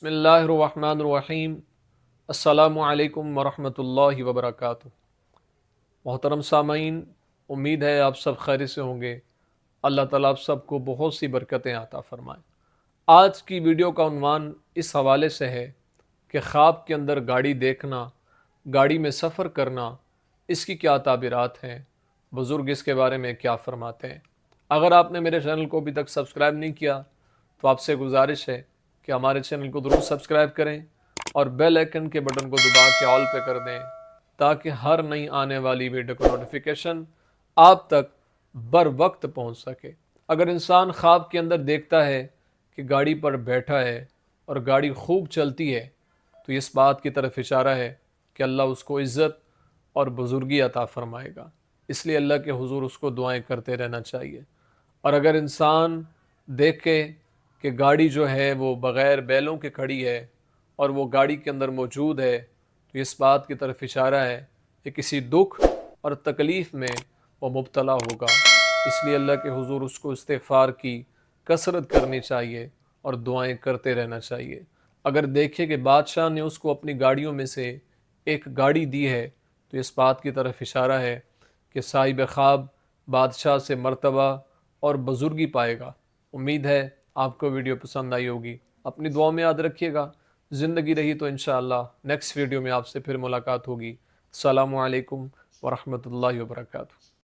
बिस्मिल्लाहिर्रहमानिर्रहीम। अस्सलामु अलैकुम वरहमतुल्लाहि वबरकातुहू। मोहतरम सामीन, उम्मीद है आप सब खैर से होंगे। अल्लाह ताला आप सबको बहुत सी बरकतें आता फरमाए। आज की वीडियो का उन्वान इस हवाले से है कि ख्वाब के अंदर गाड़ी देखना, गाड़ी में सफ़र करना, इसकी क्या ताबीरात हैं, बुज़ुर्ग इसके बारे में क्या फ़रमाते हैं। अगर आपने मेरे चैनल को अभी तक सब्सक्राइब नहीं किया तो आपसे गुजारिश है कि हमारे चैनल को ज़रूर सब्सक्राइब करें और बेल आइकन के बटन को दबा के ऑल पे कर दें, ताकि हर नई आने वाली वीडियो का नोटिफिकेशन आप तक बर वक्त पहुँच सके। अगर इंसान ख्वाब के अंदर देखता है कि गाड़ी पर बैठा है और गाड़ी खूब चलती है, तो इस बात की तरफ इशारा है कि अल्लाह उसको इज़्ज़त और बुज़ुर्गी अता फ़रमाएगा। इसलिए अल्लाह के हुज़ूर उसको दुआएं करते रहना चाहिए। और अगर इंसान देखे कि गाड़ी जो है वो बग़ैर बैलों के खड़ी है और वो गाड़ी के अंदर मौजूद है, तो इस बात की तरफ इशारा है कि किसी दुख और तकलीफ़ में वो मुब्तला होगा। इसलिए अल्लाह के हुज़ूर उसको इस्तिग़फ़ार की कसरत करनी चाहिए और दुआएं करते रहना चाहिए। अगर देखे कि बादशाह ने उसको अपनी गाड़ियों में से एक गाड़ी दी है, तो इस बात की तरफ इशारा है कि साहिब ख्वाब बादशाह से मर्तबा और बुज़ुर्गी पाएगा। उम्मीद है आपको वीडियो पसंद आई होगी। अपनी दुआओं में याद रखिएगा। ज़िंदगी रही तो इंशाअल्लाह नेक्स्ट वीडियो में आपसे फिर मुलाकात होगी। अस्सलामु अलैकुम वरहमतुल्लाहि वबरकातुहू।